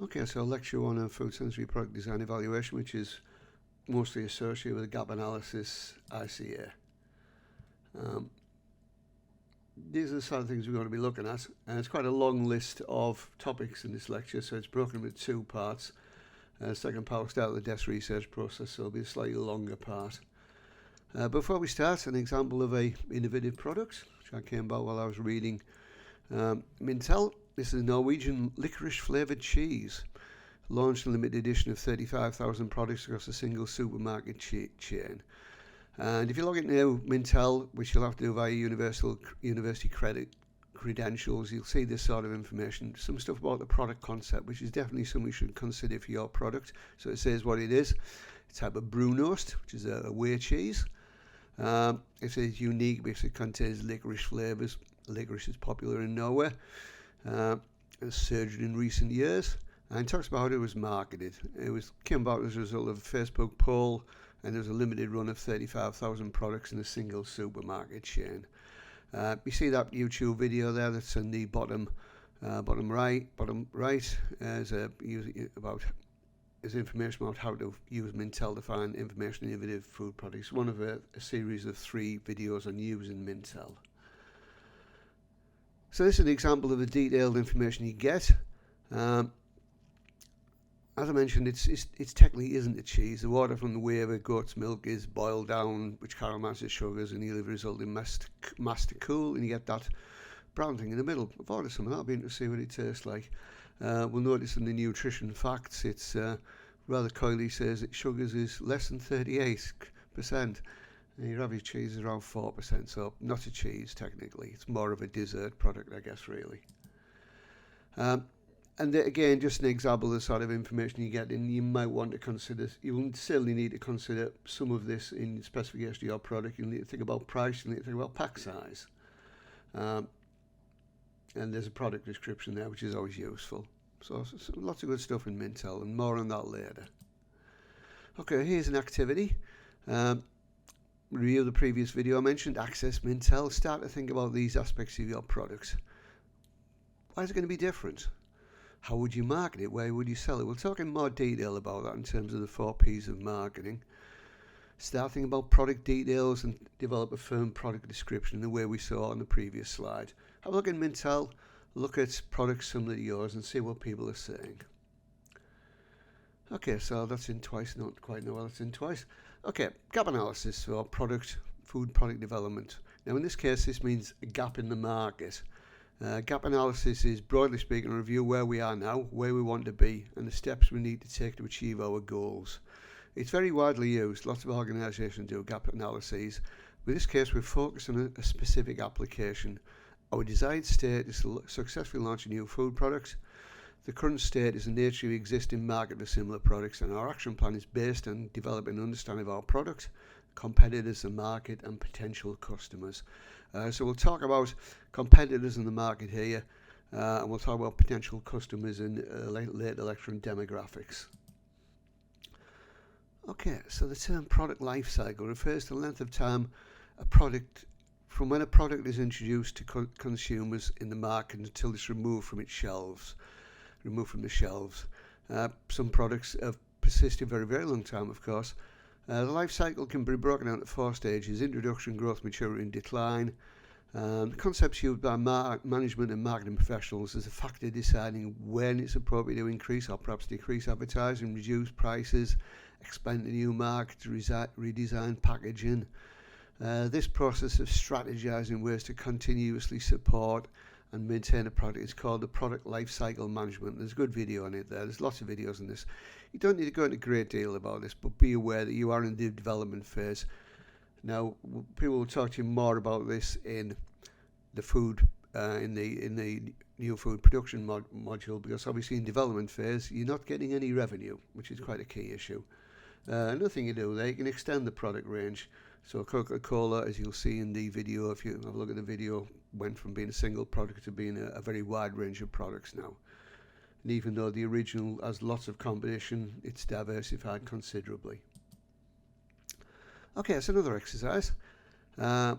Okay, so lecture 1 on food sensory product design evaluation, which is mostly associated with gap analysis, ICA. These are the sort of things we're going to be looking at, and it's quite a long list of topics in this lecture, so it's broken into 2 parts. The second part will start with the desk research process, so it'll be a slightly longer part. Before we start, an example of a innovative product, which I came about while I was reading Mintel. This is Norwegian licorice flavoured cheese, launched a limited edition of 35,000 products across a single supermarket chain. And if you log into Mintel, which you'll have to do via university credentials, you'll see this sort of information. Some stuff about the product concept, which is definitely something you should consider for your product. So it says what it is. It's a type of Brunost, which is a whey cheese. It says unique because it contains licorice flavours. Licorice is popular in Norway. It's surged in recent years. And it talks about how it was marketed. It came about as a result of a Facebook poll, and there was a limited run of 35,000 products in a single supermarket chain. You see that YouTube video there that's in the bottom right. There's information about how to use Mintel to find information in innovative food products. One of a series of 3 videos on using Mintel. So this is an example of the detailed information you get. As I mentioned, it's technically isn't a cheese. The water from the whey of a goat's milk is boiled down, which caramelizes sugars, and you'll result in mass to cool, and you get that brown thing in the middle. I've ordered some of that. I'll be interested to see what it tastes like. We'll notice in the nutrition facts, it's rather coyly says that sugars is less than 38%. And your average cheese is around 4%, so not a cheese technically. It's more of a dessert product, I guess, really. And again, just an example of the sort of information you get, and you might want to consider, you will certainly need to consider some of this in the specification of your product. You'll need to think about price, you'll need to think about pack size. And there's a product description there, which is always useful. So lots of good stuff in Mintel, and more on that later. Okay, here's an activity. Review the previous video I mentioned, access Mintel. Start to think about these aspects of your products. Why is it going to be different? How would you market it? Where would you sell it? We'll talk in more detail about that in terms of the 4 P's of marketing. Start thinking about product details and develop a firm product description in the way we saw on the previous slide. Have a look at Mintel, look at products similar to yours, and see what people are saying. Okay, so that's in twice. Not quite know what that's in twice. Okay, gap analysis for food product development. Now in this case, this means a gap in the market. Gap analysis is, broadly speaking, a review where we are now, where we want to be, and the steps we need to take to achieve our goals. It's very widely used. Lots of organisations do gap analyses. But in this case, we're focused on a specific application. Our desired state is to successfully launch a new food product. The current state is the nature of the existing market for similar products, and our action plan is based on developing an understanding of our product, competitors, the market, and potential customers. So we'll talk about competitors in the market here, and we'll talk about potential customers in later lecture on demographics. Okay, so the term product life cycle refers to the length of time from when a product is introduced to consumers in the market until it's removed from the shelves. Some products have persisted a very, very long time, of course. The life cycle can be broken down into 4 stages: introduction, growth, maturity, and decline. The concepts used by management and marketing professionals as a factor deciding when it's appropriate to increase or perhaps decrease advertising, reduce prices, expand to new markets, redesign packaging. This process of strategizing ways to continuously support and maintain a product is called the product life cycle management. There's a good video on it there. There's lots of videos on this. You don't need to go into a great deal about this, but be aware that you are in the development phase. Now, people will talk to you more about this in the food, in the new food production module, because obviously in development phase, you're not getting any revenue, which is quite a key issue. Another thing you do there, you can extend the product range. So Coca-Cola, as you'll see in the video, if you have a look at the video, went from being a single product to being a very wide range of products now. And even though the original has lots of competition, it's diversified considerably. Okay, that's another exercise. Whether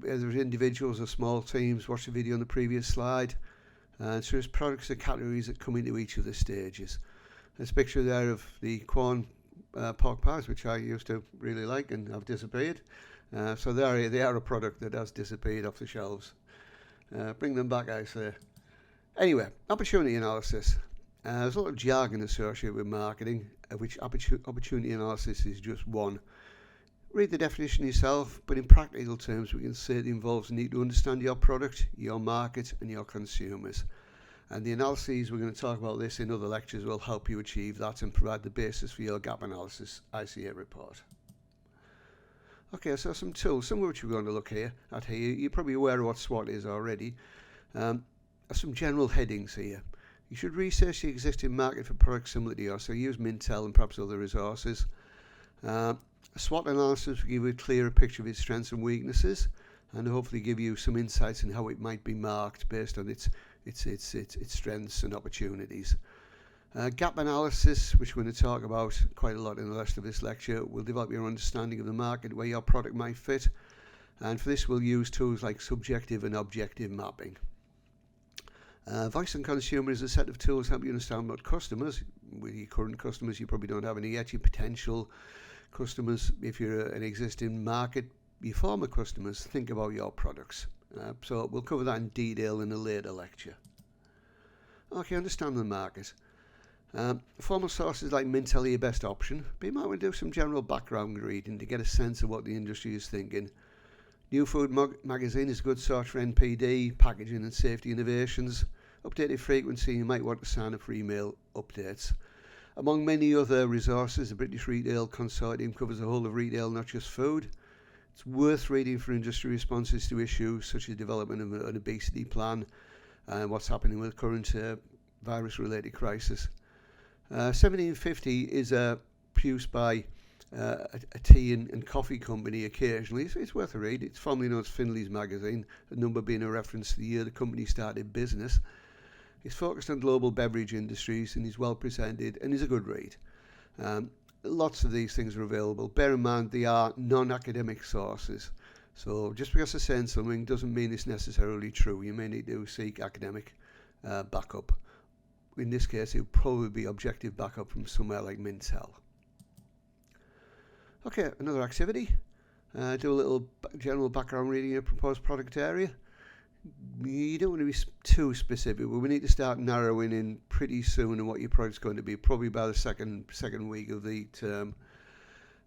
it's individuals or small teams, watch the video on the previous slide. So there's products and categories that come into each of the stages. There's a picture there of the corn pork pies, which I used to really like and have disappeared. So they are a product that has disappeared off the shelves. Bring them back, I say. Anyway, opportunity analysis. There's a lot of jargon associated with marketing, of which opportunity analysis is just one. Read the definition yourself, but in practical terms, we can say it involves the need to understand your product, your market, and your consumers. And the analyses, we're going to talk about this in other lectures, will help you achieve that and provide the basis for your gap analysis ICA report. Okay, so some tools, some of which we're going to look at here. You're probably aware of what SWOT is already. Some general headings here. You should research the existing market for products similar to yours, so use Mintel and perhaps other resources. A SWOT analysis will give you a clearer picture of its strengths and weaknesses, and hopefully give you some insights on how it might be marked based on its strengths and opportunities. Gap analysis, which we're going to talk about quite a lot in the rest of this lecture, will develop your understanding of the market where your product might fit, and for this we'll use tools like subjective and objective mapping. Voice and consumer is a set of tools to help you understand what customers, with your current customers you probably don't have any yet, your potential customers, if you're an existing market, your former customers, think about your products. So we'll cover that in detail in a later lecture. Okay, understand the market. Formal sources like Mintel are your best option, but you might want to do some general background reading to get a sense of what the industry is thinking. New Food Magazine is a good source for NPD, packaging and safety innovations. Updated frequency, you might want to sign up for email updates. Among many other resources, the British Retail Consortium covers the whole of retail, not just food. It's worth reading for industry responses to issues such as development of an obesity plan and what's happening with the current virus-related crisis. 1750 is produced by a tea and coffee company occasionally. It's worth a read. It's formerly known as Finley's Magazine, the number being a reference to the year the company started business. It's focused on global beverage industries and is well presented and is a good read. Lots of these things are available. Bear in mind they are non-academic sources. So just because they're saying something doesn't mean it's necessarily true. You may need to seek academic backup. In this case, it would probably be objective backup from somewhere like Mintel. Okay, another activity. Do a little general background reading of proposed product area. You don't want to be too specific, but we need to start narrowing in pretty soon on what your product's going to be, probably by the second week of the term.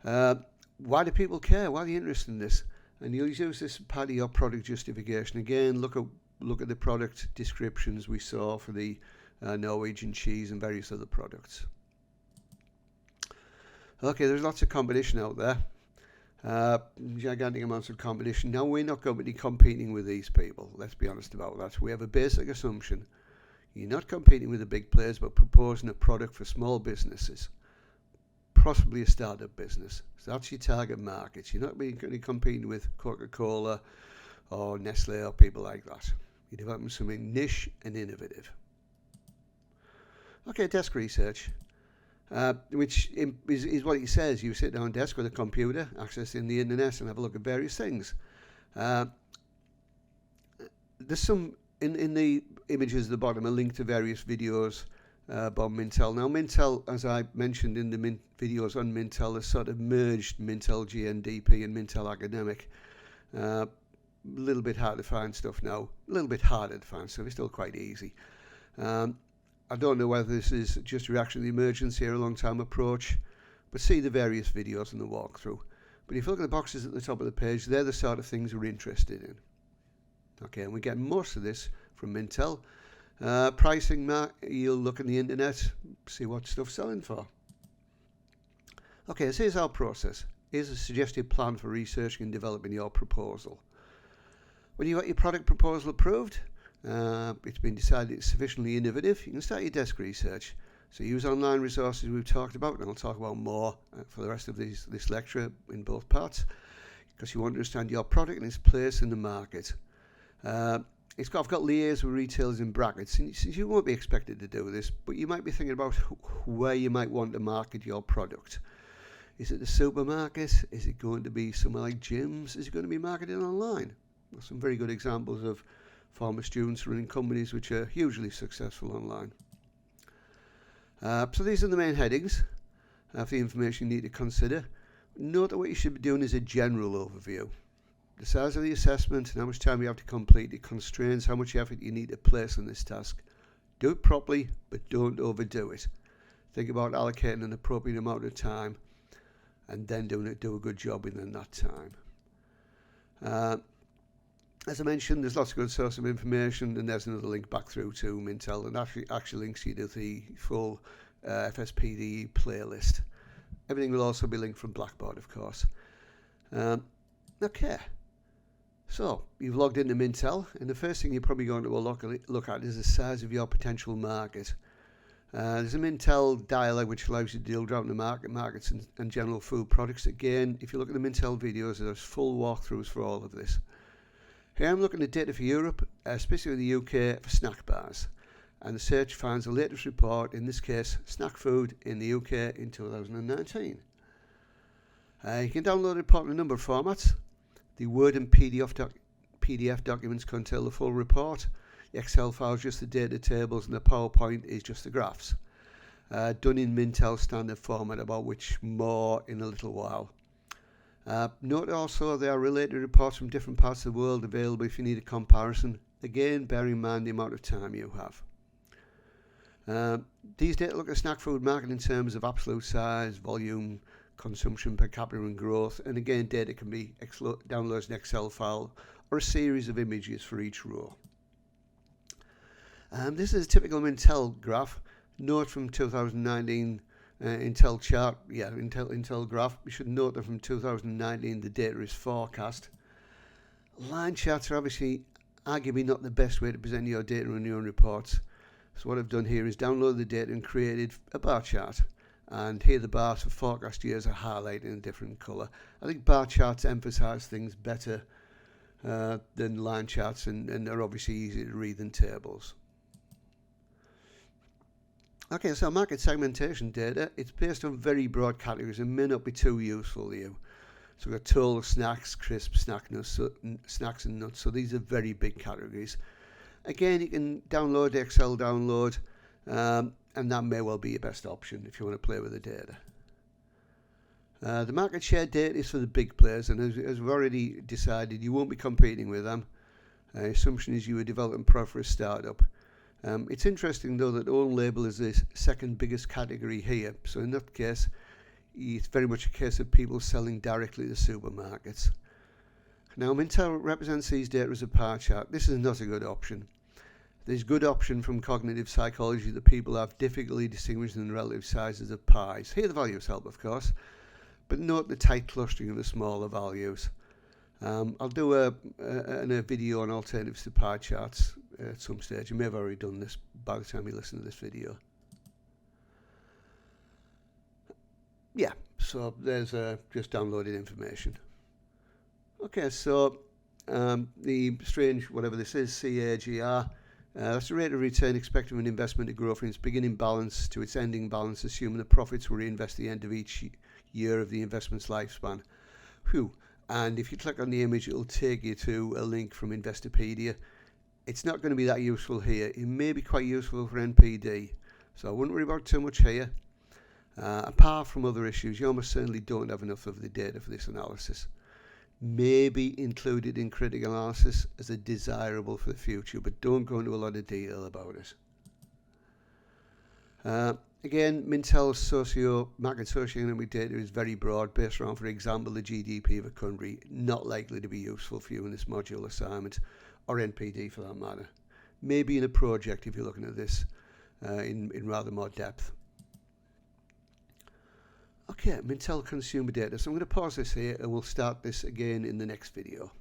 Why do people care? Why are they interested in this? And you'll use this part of your product justification. Again, look at the product descriptions we saw for the Norwegian cheese and various other products. Okay, there's lots of competition out there. Gigantic amounts of competition. Now, we're not going to be competing with these people. Let's be honest about that. We have a basic assumption. You're not competing with the big players, but proposing a product for small businesses, possibly a startup business. So that's your target market. You're not going to be competing with Coca-Cola or Nestle or people like that. You're developing something niche and innovative. Okay, desk research. Which is what it says. You sit down at a desk with a computer, accessing the internet, and have a look at various things. There's some, in the images at the bottom, a link to various videos about Mintel. Now, Mintel, as I mentioned in the videos on Mintel, has sort of merged Mintel GNDP and Mintel Academic. A little bit hard to find stuff now. A little bit harder to find stuff. It's still quite easy. I don't know whether this is just a reaction to the emergency or a long-time approach, but see the various videos and the walkthrough. But if you look at the boxes at the top of the page, they're the sort of things we're interested in. Okay, and we get most of this from Mintel. Pricing, you'll look on the internet, see what stuff's selling for. Okay, so here's our process. Here's a suggested plan for researching and developing your proposal. When you've got your product proposal approved, it's been decided it's sufficiently innovative, you can start your desk research. So use online resources we've talked about, and I'll talk about more for the rest of this lecture in both parts, because you want to understand your product and its place in the market. I've got liaise with retailers in brackets, and you won't be expected to do this, but you might be thinking about where you might want to market your product. Is it the supermarket? Is it going to be somewhere like gyms? Is it going to be marketed online? Well, some very good examples of former students running companies which are hugely successful online. So these are the main headings of the information you need to consider. Note that what you should be doing is a general overview. The size of the assessment and how much time you have to complete it constrains how much effort you need to place on this task. Do it properly, but don't overdo it. Think about allocating an appropriate amount of time and then do a good job within that time. As I mentioned, there's lots of good sources of information, and there's another link back through to Mintel, and actually links you to the full FSPDE playlist. Everything will also be linked from Blackboard, of course. Okay, so you've logged into Mintel, and the first thing you're probably going to look at is the size of your potential market. There's a Mintel dialog which allows you to drill down to markets and general food products. Again, if you look at the Mintel videos, there's full walkthroughs for all of this. Here I'm looking at data for Europe, specifically the UK, for snack bars. And the search finds the latest report, in this case, snack food in the UK in 2019. You can download the report in a number of formats. The Word and PDF documents contain the full report. The Excel file is just the data tables, and the PowerPoint is just the graphs. Done in Mintel standard format, about which more in a little while. Note also there are related reports from different parts of the world available if you need a comparison. Again, bear in mind the amount of time you have. These data look at snack food market in terms of absolute size, volume, consumption per capita and growth, and again data can be downloaded as an Excel file or a series of images for each row. This is a typical Mintel graph. Note from 2019 Intel chart, Intel graph. We should note that from 2019 the data is forecast. Line charts are obviously arguably not the best way to present your data in your own reports. So what I've done here is download the data and created a bar chart. And here the bars for forecast years are highlighted in a different colour. I think bar charts emphasise things better than line charts, and are obviously easier to read than tables. Okay, so market segmentation data, it's based on very broad categories and may not be too useful to you. So we've got total snacks, crisps, snacks and nuts. So these are very big categories. Again, you can download the Excel download, and that may well be your best option if you want to play with the data. The market share data is for the big players, and as we've already decided, you won't be competing with them. The assumption is you were developing product for a startup. It's interesting though that own label is the second biggest category here. So in that case, it's very much a case of people selling directly to supermarkets. Now Mintel represents these data as a pie chart. This is not a good option. There's good option from cognitive psychology that people have difficulty distinguishing the relative sizes of pies. Here the values help, of course, but note the tight clustering of the smaller values. I'll do a video on alternatives to pie charts at some stage. You may have already done this by the time you listen to this video. Yeah, so there's just downloaded information. Okay, so the strange, whatever this is, CAGR, that's the rate of return expected from an investment to grow from its beginning balance to its ending balance, assuming the profits were reinvested at the end of each year of the investment's lifespan. Whew. And if you click on the image, it'll take you to a link from Investopedia. It's not going to be that useful here. It may be quite useful for NPD, so I wouldn't worry about too much here. Apart from other issues, you almost certainly don't have enough of the data for this analysis. Maybe included in critical analysis as a desirable for the future, but don't go into a lot of detail about it. Again, Mintel's market socio-economic data is very broad, based around, for example, the GDP of a country. Not likely to be useful for you in this module assignment, or NPD for that matter. Maybe in a project if you're looking at this in rather more depth. Okay, Mintel consumer data. So I'm going to pause this here and we'll start this again in the next video.